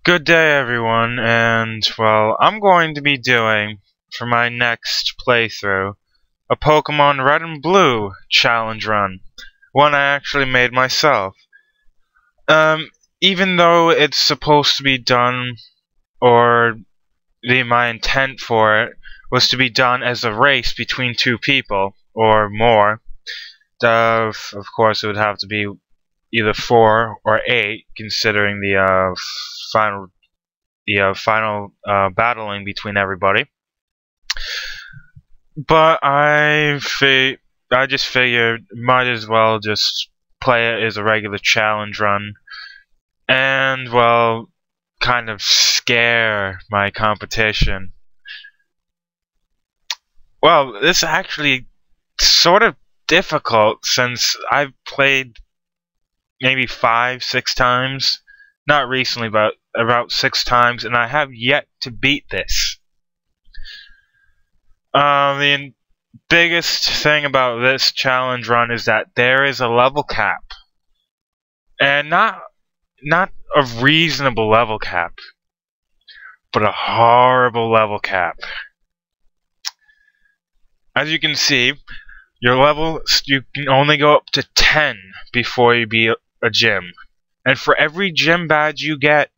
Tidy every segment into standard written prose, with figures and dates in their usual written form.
Good day, everyone, and, well, I'm going to be doing, for my next playthrough, a Pokemon Red and Blue challenge run. One I actually made myself. Even though it's supposed to be done, or my intent for it was to be done as a race between two people, or more, of course it would have to be either 4 or 8, considering the final battling between everybody. But I just figured might as well just play it as a regular challenge run, and well, kind of scare my competition. Well, this is actually sort of difficult since I've played maybe 5-6 times. Not recently, but about 6 times, and I have yet to beat this. The biggest thing about this challenge run is that there is a level cap. And not a reasonable level cap, but a horrible level cap. As you can see, you can only go up to 10 before you beat a gym. And for every gym badge you get,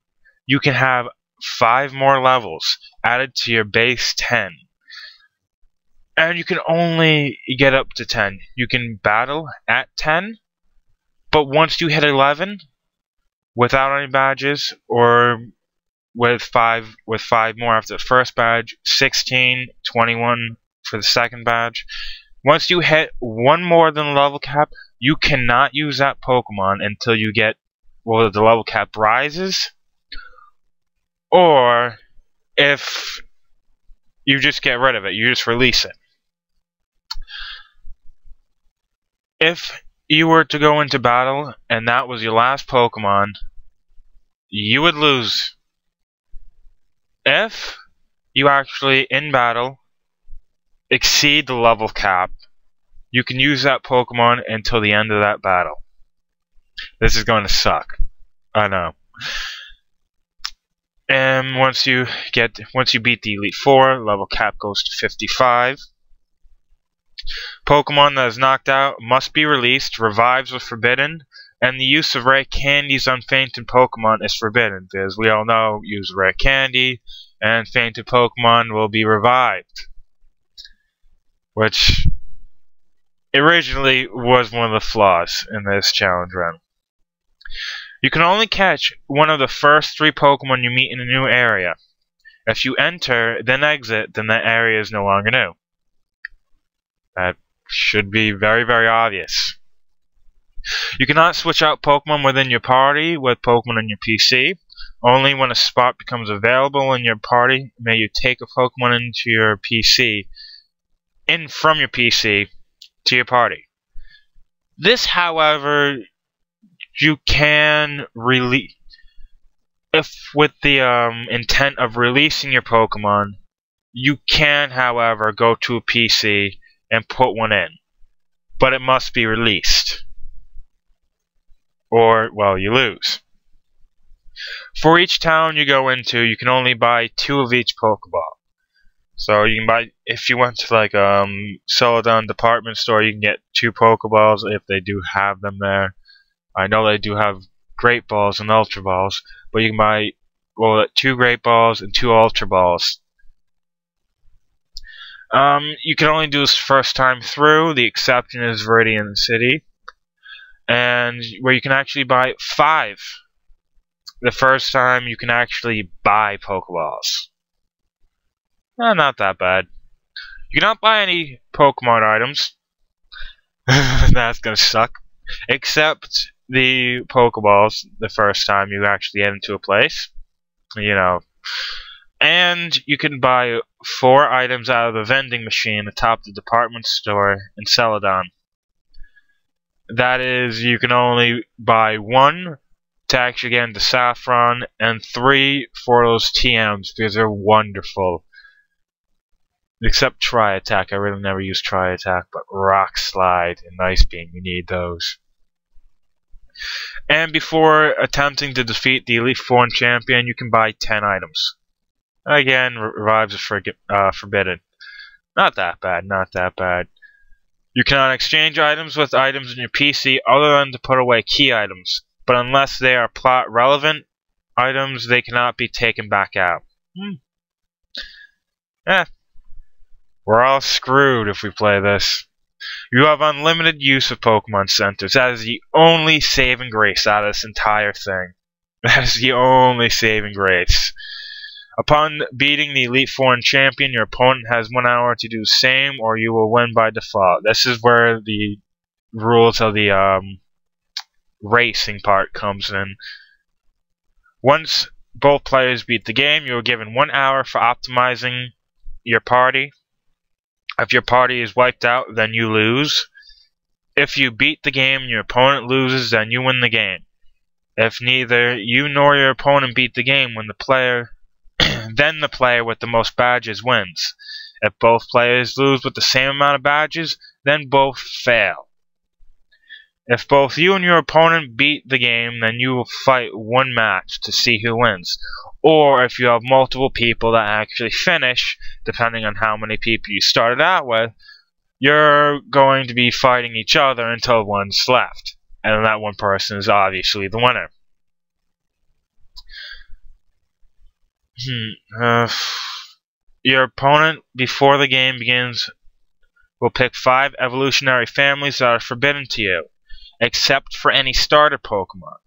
you can have 5 more levels added to your base 10. And you can only get up to 10. You can battle at 10, but once you hit 11, without any badges, or with 5 more after the first badge, 16, 21 for the second badge. Once you hit one more than the level cap, you cannot use that Pokemon until you get, well, the level cap rises, or if you just get rid of it, you just release it. If you were to go into battle and that was your last Pokemon, you would lose. If you actually, in battle, exceed the level cap, you can use that Pokemon until the end of that battle. This is going to suck. I know. And once you beat the Elite Four, level cap goes to 55. Pokemon that is knocked out must be released, revives are forbidden, and the use of rare candies on fainted Pokemon is forbidden, because we all know, use rare candy, and fainted Pokemon will be revived. Which originally was one of the flaws in this challenge run. You can only catch one of the first 3 Pokemon you meet in a new area. If you enter, then exit, then that area is no longer new. That should be very, very obvious. You cannot switch out Pokemon within your party with Pokemon on your PC. Only when a spot becomes available in your party may you take a Pokemon into your PC, from your PC to your party. This, however, you can release with the intent of releasing your Pokemon. You can, however, go to a PC and put one in, but it must be released, or, well, you lose. For each town you go into, you can only buy 2 of each Pokeball. So you can buy, if you went to like Celadon department store, you can get 2 Pokeballs if they do have them there. I know they do have Great Balls and Ultra Balls, but you can buy, well, 2 Great Balls and 2 Ultra Balls. You can only do this first time through. The exception is Viridian City, and where you can actually buy 5. The first time you can actually buy Pokeballs. Not that bad. You cannot buy any Pokemon items. That's gonna suck. Except the Pokeballs the first time you actually get into a place. You know. And you can buy 4 items out of the vending machine atop the department store in Celadon. That is, you can only buy 1 to actually get into Saffron, and 3 for those TMs, because they're wonderful. Except Tri-Attack. I really never use Tri-Attack, but Rock Slide and Ice Beam, you need those. And before attempting to defeat the Elite Four champion, you can buy 10 items. Again, revives are forbidden. Not that bad, not that bad. You cannot exchange items with items in your PC other than to put away key items. But unless they are plot relevant items, they cannot be taken back out. We're all screwed if we play this. You have unlimited use of Pokemon Centers. That is the only saving grace out of this entire thing. That is the only saving grace. Upon beating the Elite Four champion, your opponent has 1 hour to do the same, or you will win by default. This is where the rules of the racing part comes in. Once both players beat the game, you are given 1 hour for optimizing your party. If your party is wiped out, then you lose. If you beat the game and your opponent loses, then you win the game. If neither you nor your opponent beat the game, then the player with the most badges wins. If both players lose with the same amount of badges, then both fail. If both you and your opponent beat the game, then you will fight one match to see who wins. Or if you have multiple people that actually finish, depending on how many people you started out with, you're going to be fighting each other until one's left. And that one person is obviously the winner. Your opponent, before the game begins, will pick 5 evolutionary families that are forbidden to you, except for any starter Pokemon.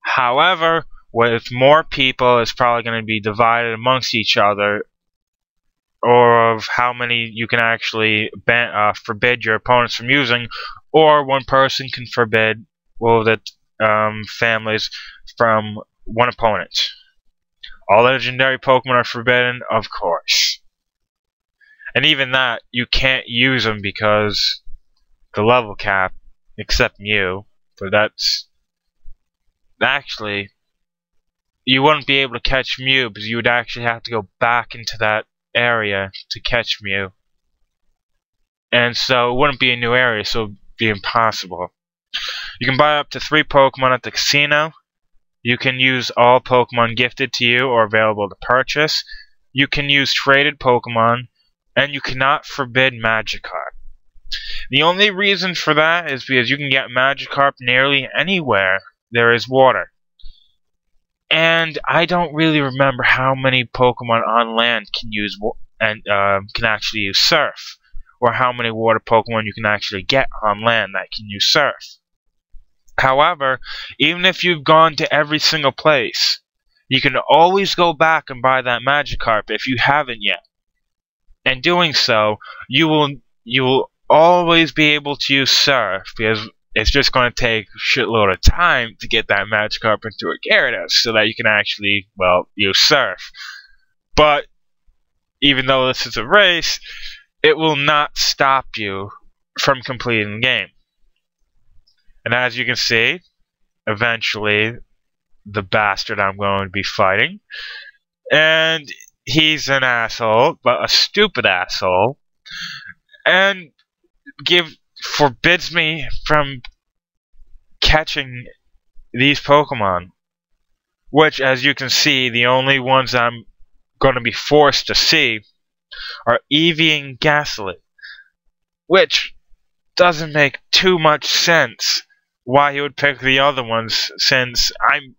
However, with more people, it's probably going to be divided amongst each other, or of how many you can actually forbid your opponents from using, or one person can forbid the families from one opponent. All legendary Pokemon are forbidden, of course. And even that, you can't use them because the level cap, except Mew, but that's... Actually, you wouldn't be able to catch Mew because you would actually have to go back into that area to catch Mew. And so it wouldn't be a new area, so it would be impossible. You can buy up to 3 Pokemon at the casino. You can use all Pokemon gifted to you or available to purchase. You can use traded Pokemon, and you cannot forbid Magikarp. The only reason for that is because you can get Magikarp nearly anywhere there is water. And I don't really remember how many Pokemon on land can use can actually use Surf, or how many water Pokemon you can actually get on land that can use Surf. However, even if you've gone to every single place, you can always go back and buy that Magikarp if you haven't yet. And doing so, you will always be able to use Surf, because it's just going to take a shitload of time to get that Magikarp into a Gyarados so that you can actually, well, use Surf. But even though this is a race, it will not stop you from completing the game. And as you can see, eventually, the bastard I'm going to be fighting, and he's an asshole, but a stupid asshole, and forbids me from catching these Pokemon, which, as you can see, the only ones I'm going to be forced to see are Eevee and Gauntlet, which doesn't make too much sense why he would pick the other ones, since I'm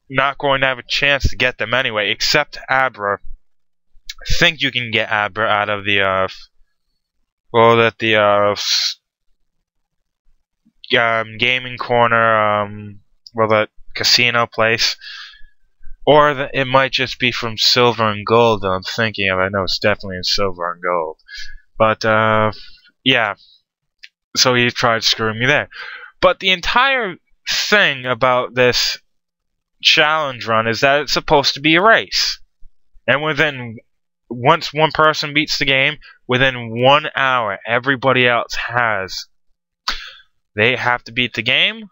not going to have a chance to get them anyway, except Abra. I think you can get Abra out of the gaming corner, that casino place, or it might just be from Silver and Gold that I'm thinking of. I know it's definitely in Silver and Gold, but yeah. So he tried screwing me there. But the entire thing about this challenge run is that it's supposed to be a race. And once one person beats the game, within 1 hour, everybody else they have to beat the game,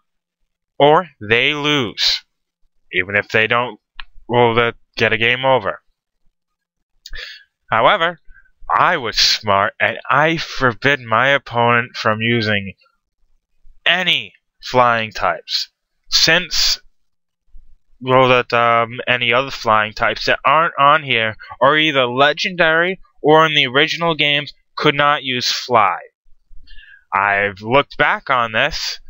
or they lose. Even if they don't, get a game over. However, I was smart, and I forbid my opponent from using any flying types. Since any other flying types that aren't on here are either legendary or in the original games could not use fly. I've looked back on this,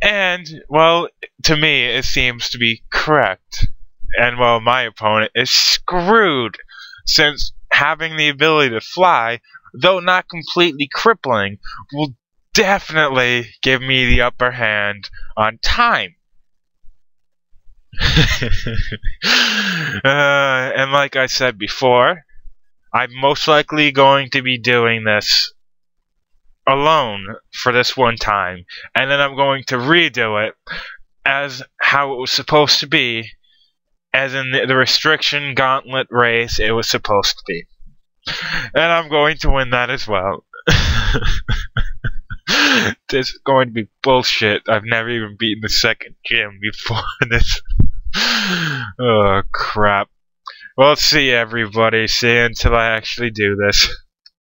and, well, to me it seems to be correct. And, well, my opponent is screwed, since having the ability to fly, though not completely crippling, will definitely give me the upper hand on time. And like I said before, I'm most likely going to be doing this alone for this one time, and then I'm going to redo it as how it was supposed to be, as in the restriction gauntlet race it was supposed to be. And I'm going to win that as well. This is going to be bullshit. I've never even beaten the second gym before this. Oh, crap. Well, see you, everybody. See you until I actually do this.